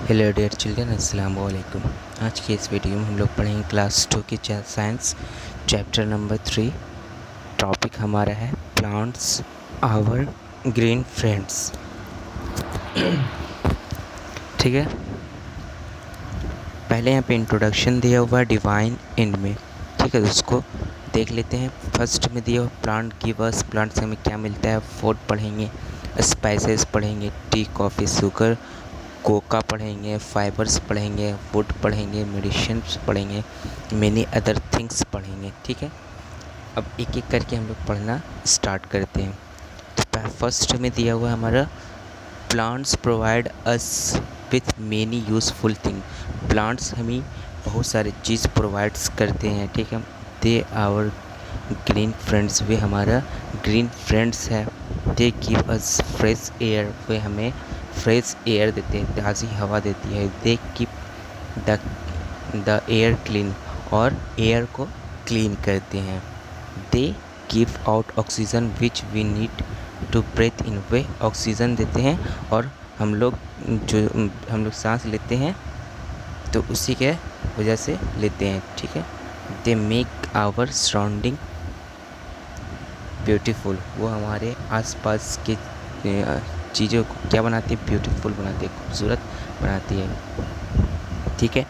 Hello dear children, अस्सलाम वालेकुम। आज की इस वीडियो में हम लोग पढ़ेंगे क्लास 2 की साइंस चैप्टर नंबर 3। टॉपिक हमारा है प्लांट्स आवर ग्रीन फ्रेंड्स। ठीक है, पहले यहाँ पे इंट्रोडक्शन दिया हुआ है डिवाइन एंड में। ठीक है, उसको देख लेते हैं। फर्स्ट में दिया हुआ प्लांट गिव अस, प्लांट से हमें क्या मिलता है। फूड पढ़ेंगे, स्पाइसेस पढ़ेंगे, टी कॉफ़ी शुगर कोका पढ़ेंगे, फाइबर्स पढ़ेंगे, वुड पढ़ेंगे, मेडिसिन्स पढ़ेंगे, मेनी अदर थिंग्स पढ़ेंगे। ठीक है, अब एक एक करके हम लोग पढ़ना स्टार्ट करते हैं। तो फर्स्ट में दिया हुआ है हमारा plants provide us with many useful thing. Plants हमें बहुत सारे चीज़ प्रोवाइड्स करते हैं। ठीक है, दे आवर ग्रीन फ्रेंड्स, वे हमारा ग्रीन फ्रेंड्स है। They give us fresh air, वे हमें फ्रेश एयर देते हैं, ताज़ी हवा देती है। They keep the air clean, और एयर को क्लीन करते हैं। They give out oxygen which we need to breathe in, वे ऑक्सीजन देते हैं और हम लोग सांस लेते हैं तो उसी के वजह से लेते हैं। ठीक है, they make our surrounding beautiful, वो हमारे आसपास के चीज़ों को क्या बनाती है, ब्यूटीफुल बनाती है, खूबसूरत बनाती है। ठीक है,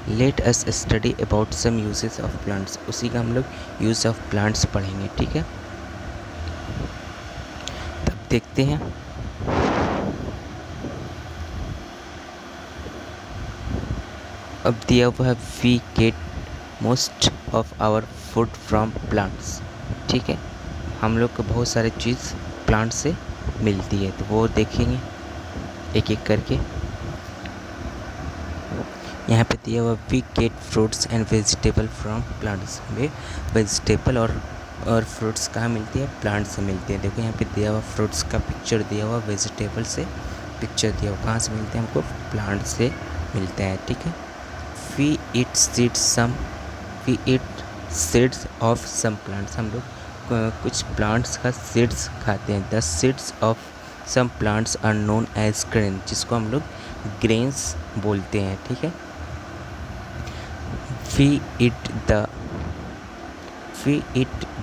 let us study about some uses of plants, उसी का हम लोग यूज़ ऑफ प्लांट्स पढ़ेंगे। ठीक है, तब देखते हैं। अब दिया हुआ है we get most of our food from plants. ठीक है, हम लोग को बहुत सारे चीज़ प्लांट से मिलती है, तो वो देखेंगे एक एक करके। यहाँ पे दिया हुआ we get fruits and vegetable from plants, हमें वेजिटेबल और फ्रूट्स कहाँ मिलती है, प्लांट से मिलती है। देखो यहाँ पे दिया हुआ फ्रूट्स का पिक्चर दिया हुआ, वेजिटेबल से पिक्चर दिया हुआ, कहाँ से मिलते हैं, हमको प्लांट से मिलता है। ठीक है, we eat seeds of some plants, हम लोग कुछ प्लांट्स का सीड्स खाते हैं। The seeds of some plants are known as grain, जिसको हम लोग ग्रेन्स बोलते हैं। ठीक है, we eat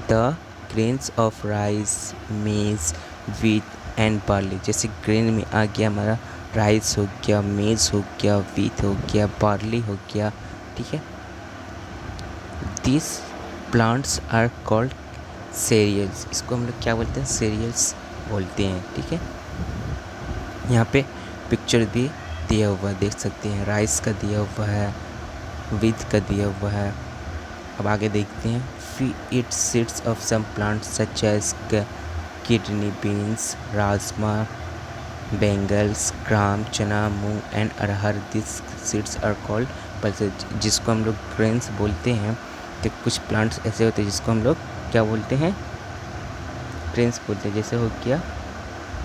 the grains of rice, maize, wheat and barley. जैसे ग्रेन में आ गया हमारा राइस हो गया, मेज हो गया, व्हीट हो गया, बार्ली हो गया। ठीक है, this plants are called cereals, इसको हम लोग क्या बोलते हैं, सीरियल्स बोलते हैं। ठीक है, यहाँ पे पिक्चर भी दिया हुआ देख सकते हैं, राइस का दिया हुआ है, व्हीट का दिया हुआ है। अब आगे देखते हैं। We eat seeds of some plants such as kidney beans, rajma, Bengals, gram, chana, moong and arhar. This seeds are called pulses, जिसको हम लोग ग्रेन्स बोलते हैं। तो कुछ प्लांट्स ऐसे होते हैं जिसको हम लोग क्या बोलते हैं, ग्रेन्स बोलते हैं। जैसे हो गया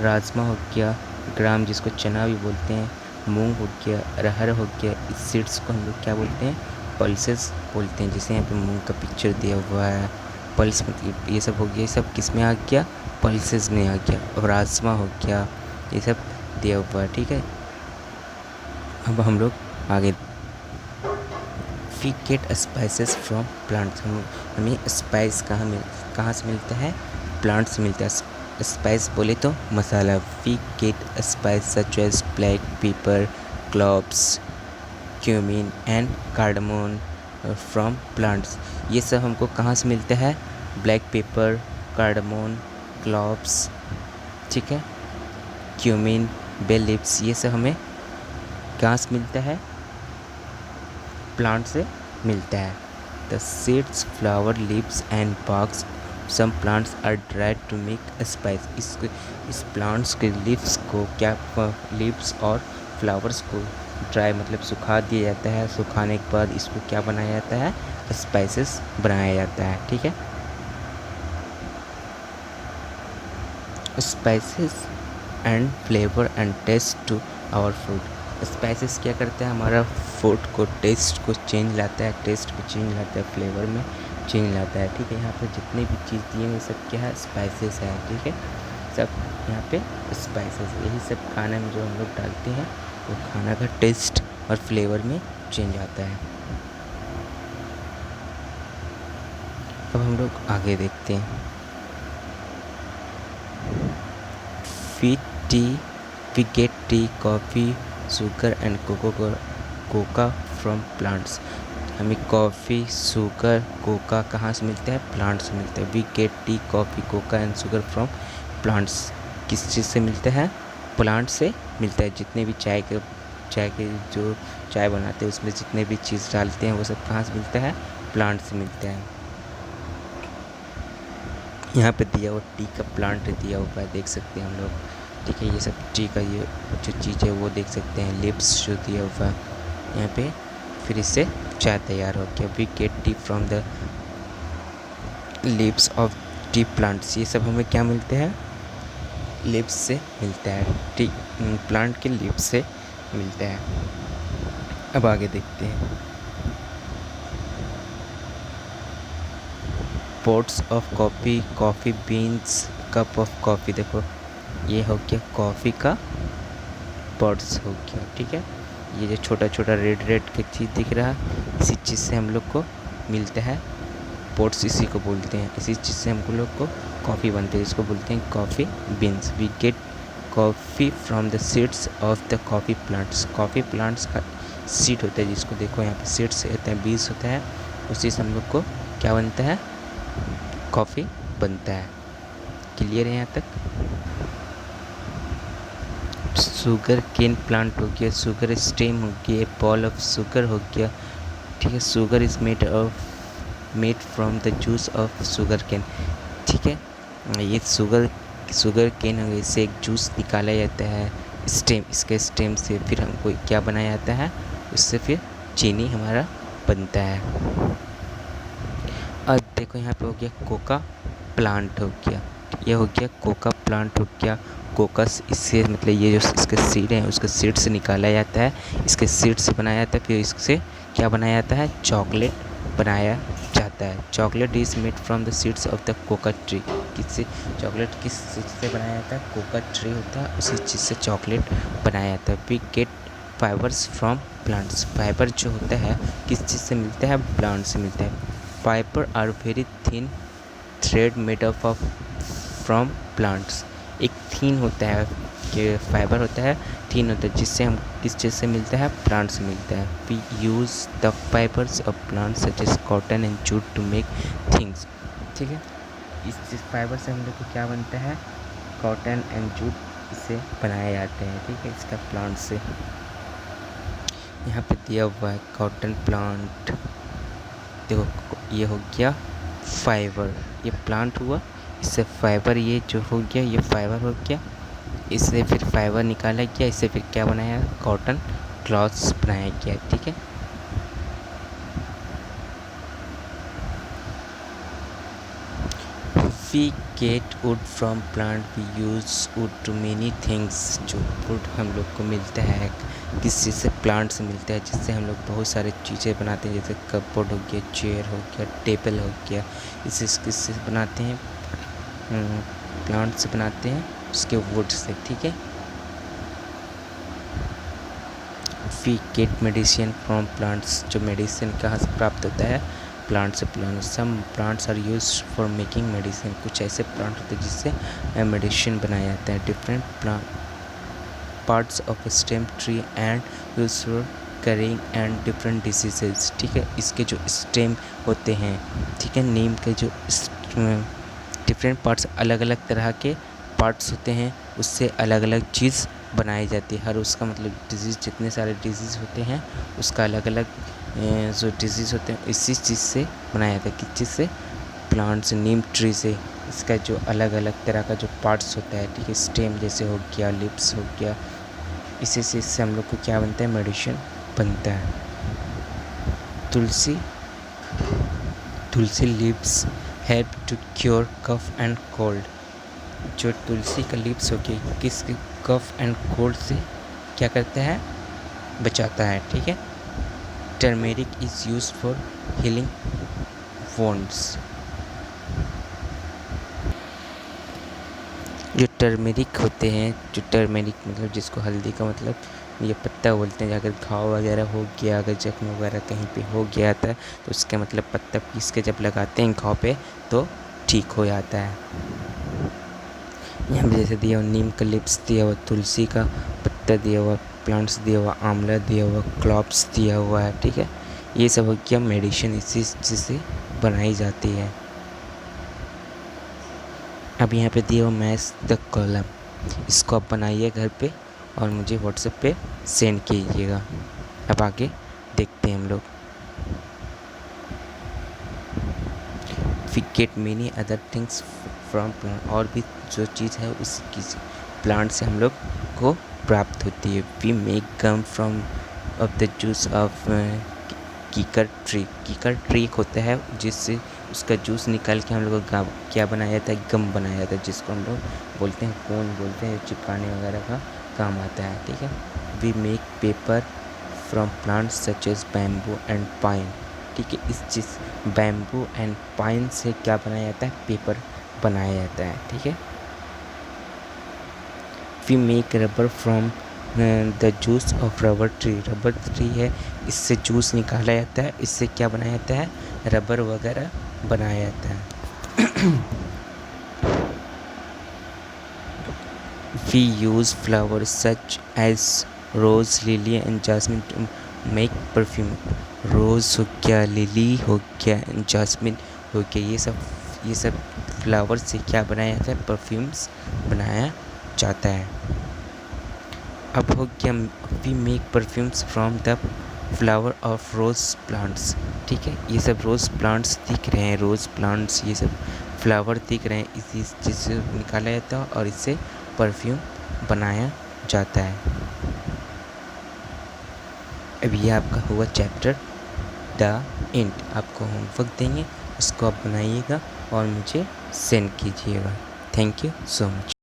राजमा, हो गया ग्राम, जिसको चना भी बोलते हैं, मूंग हो गया, अरहर हो गया। इस सीड्स को हम लोग क्या बोलते हैं, पल्सेस बोलते हैं। जैसे यहाँ पे मूंग का पिक्चर दिया हुआ है, पल्स मतलब ये सब हो गया, ये सब किस में आ गया, पल्सेस में आ गया। और राजमा हो गया, ये सब दिया हुआ है। ठीक है, अब हम लोग आगे। We get spices from plants, हमें स्पाइस कहाँ से मिलता है, प्लांट से मिलता है। स्पाइस बोले तो मसाला। We get spice such as black pepper, cloves, cumin and cardamom from plants. ये सब हमको कहाँ से मिलता है, ब्लैक पेपर, कार्डमोन, क्लोव्स, ठीक है, क्यूमिन, बे लीव्स, ये सब हमें कहाँ से मिलता है, प्लांट से मिलता है। The seeds, flower, leaves and barks some plants are dried to make spice. इस प्लांट्स के लीव्स को क्या, लीव्स और फ्लावर्स को ड्राई मतलब सुखा दिया जाता है। सुखाने के बाद इसको क्या बनाया जाता है, स्पाइसेस बनाया जाता है। ठीक है, spices and flavour and taste to our food. Spices क्या करता है, हमारा फूड को टेस्ट को चेंज लाता है, टेस्ट को चेंज लाता है, फ्लेवर में चेंज लाता है। ठीक है, यहाँ पर जितने भी चीज़ दिए हैं सब क्या है, स्पाइसेस है। ठीक है, सब यहाँ पे स्पाइसेस, यही सब खाने में जो हम लोग डालते हैं वो खाना का टेस्ट और फ्लेवर में चेंज आता है। अब हम लोग आगे देखते हैं। We tea we get tea, coffee, sugar and cocoa from plants. हमें कॉफ़ी, शुगर, कोका कहाँ से मिलता है? प्लांट से मिलता है। We get tea, coffee, cocoa and sugar from plants. किस चीज़ से मिलता है? प्लांट से मिलता है। जितने भी चाय के जो चाय बनाते हैं उसमें जितने भी चीज़ डालते हैं वो सब कहाँ से मिलता है? प्लांट से मिलता है। यहाँ पे दिया हुआ टी का प्लांट दिया हुआ है, देख सकते हैं हम लोग। ठीक है, ये सब टी का ये जो चीज़ है वो देख सकते हैं, लिप्स जो दिया हुआ है यहाँ पे। फिर इससे चाय तैयार हो गया। We get tea from the lips of tea plants. ये सब हमें क्या मिलते हैं? लिप्स से मिलता है, टी प्लांट के लिप्स से मिलता है। अब आगे देखते हैं। Pots of coffee, coffee beans, cup of coffee. देखो ये हो गया कॉफ़ी का पॉट्स हो गया। ठीक है, ये जो छोटा छोटा रेड रेड की चीज़ दिख रहा है इसी चीज़ से हम लोग को मिलता है पोट्स, इसी को बोलते हैं। इसी चीज़ से हम लोग को कॉफ़ी बनती है, इसको बोलते हैं coffee beans. We get coffee from the seeds of the coffee plants. Coffee plants का सीड होता है, जिसको देखो यहाँ पे सीड्स होता है, बीज होता है, उसी से हम लोग को क्या बनता है? कॉफ़ी बनता है। क्लियर है यहाँ तक? शुगर केन प्लांट हो गया, शुगर स्टेम हो गया, बॉल ऑफ शुगर हो गया। ठीक है, sugar is made from the juice of sugar cane. ठीक है, ये शुगर केन हो गया, इससे एक जूस निकाला जाता है स्टेम, इसके स्टेम से फिर हमको क्या बनाया जाता है? उससे फिर चीनी हमारा बनता है। अब देखो यहाँ पे हो गया कोका प्लांट हो गया, ये हो गया कोका प्लांट हो गया। कोकस, इससे मतलब ये जो इसके सीड हैं उसके सीड से निकाला जाता है, इसके सीड से बनाया जाता है, फिर इससे क्या बनाया जाता है? चॉकलेट बनाया जाता है। Chocolate is made from the seeds of the Coca tree. किससे चॉकलेट किस चीज़ से बनाया जाता है? कोका ट्री होता है, उसी चीज़ से चॉकलेट बनाया जाता है। We get fibres from plants. Fibre जो होता है किस चीज़ से मिलता है? प्लांट से मिलता है। Fibre are very thin thread made up of from plants. एक थिन होता है कि फाइबर होता है, थिन होता है, जिससे हम किस चीज़ से मिलता है? प्लांट से मिलता है। We use the fibres of plants such as cotton and jute to make things. ठीक है, इस फाइबर से हम लोग को क्या बनता है? कॉटन एंड जूट इसे बनाए जाते हैं। ठीक है, इसका प्लांट से। यहाँ पे दिया हुआ है कॉटन प्लांट, देखो ये हो गया फाइबर, ये प्लांट हुआ, इससे फाइबर ये जो हो गया ये फाइबर हो गया, इससे फिर फाइबर निकाला गया, इससे फिर क्या बनाया? कॉटन क्लॉथ्स बनाया गया। ठीक है, we get wood from plant, we use wood to many things. जो वुड हम लोग को मिलता है किस चीज़ से? प्लांट से मिलता है, जिससे हम लोग बहुत सारी चीज़ें बनाते हैं, जैसे कपबोर्ड हो गया, चेयर हो गया, टेबल हो गया। इसे किससे बनाते हैं? प्लांट से बनाते हैं, उसके वुड से। ठीक है, we get medicine from plants. जो मेडिसिन कहाँ से प्राप्त होता है? प्लांट से। Plant, some plants are use for making medicine. कुछ ऐसे प्लांट होते हैं जिससे मेडिसिन बनाया जाता है। Different plant parts of stem tree and use for curing and different diseases. ठीक है, इसके जो स्टेम होते हैं, ठीक है, नीम के जो डिफरेंट पार्ट्स, अलग अलग तरह के पार्ट्स होते हैं, उससे अलग अलग चीज़ बनाई जाती है। हर उसका मतलब डिजीज़, जितने सारे डिजीज़ होते हैं उसका अलग अलग जो डिजीज़ होते हैं इसी चीज़ से बनाया जाता है। किस चीज़ से? प्लांट से, नीम ट्री से। इसका जो अलग अलग तरह का जो पार्ट्स होता है, ठीक है, स्टेम जैसे हो गया, लिप्स हो गया, इसी से इससे हम लोग को क्या बनता है? मेडिसिन बनता है। Tulsi leaves help to cure cough and cold. जो तुलसी का लीव्स हो गया किस कफ एंड कोल्ड से क्या करता है? बचाता है। ठीक है, turmeric is use for healing wounds. जो टर्मेरिक होते हैं, जो टर्मेरिक मतलब जिसको हल्दी का मतलब ये पत्ता बोलते हैं, अगर घाव वगैरह हो गया, अगर जख्म वगैरह कहीं पे हो गया था तो उसका मतलब पत्ता पीस के जब लगाते हैं घाव पे तो ठीक हो जाता है। यहाँ पे जैसे दिया हुआ नीम का लिप्स दिया हुआ, तुलसी का पत्ता दिया हुआ, प्लांट्स दिया हुआ, आंवला दिया हुआ, क्लॉव्स दिया हुआ है, ठीक है। ये सब हो गया मेडिसिन इसी जिससे बनाई जाती है। अब यहाँ पे दिया हुआ मैच द कॉलम, इसको आप बनाइए घर पे और मुझे व्हाट्सएप पे सेंड कीजिएगा। अब आगे देखते हैं हम लोग। We get many other things from plant, और भी जो चीज़ है उस किसी प्लांट से हम लोग को प्राप्त होती है। We make gum from of the juice of kikar tree. कीकर ट्री एक होता है जिससे उसका जूस निकाल के हम लोग को क्या बनाया जाता है, गम बनाया जाता है, जिसको हम लोग बोलते हैं कोन बोलते हैं, चिपकाने वगैरह का काम आता है, ठीक है। We make paper from plants such as bamboo and pine, ठीक है। इस चीज़ बैम्बू एंड पाइन से क्या बनाया जाता है, पेपर बनाया जाता है, ठीक है। We make rubber from the juice of rubber tree, rubber tree है, इससे जूस निकाला जाता है, इससे क्या बनाया जाता है, रबर वगैरह बनाया जाता है। We use flowers such as rose, lily and jasmine to make perfume. Rose हो गया, लिली हो गया, जासमिन हो गया, ये सब फ्लावर से क्या बनाया जाता है, परफ्यूम्स बनाया जाता है। अब हो गया we make perfumes from the flower of rose plants, ठीक है। ये सब रोज़ प्लांट्स दिख रहे हैं, रोज़ प्लांट्स ये सब फ्लावर दिख रहे हैं, इसी चीज़ से निकाला जाता है और इससे परफ्यूम बनाया जाता है। अब ये आपका हुआ चैप्टर द एंड। आपको होमवर्क देंगे, उसको आप बनाइएगा और मुझे सेंड कीजिएगा। Thank you so much.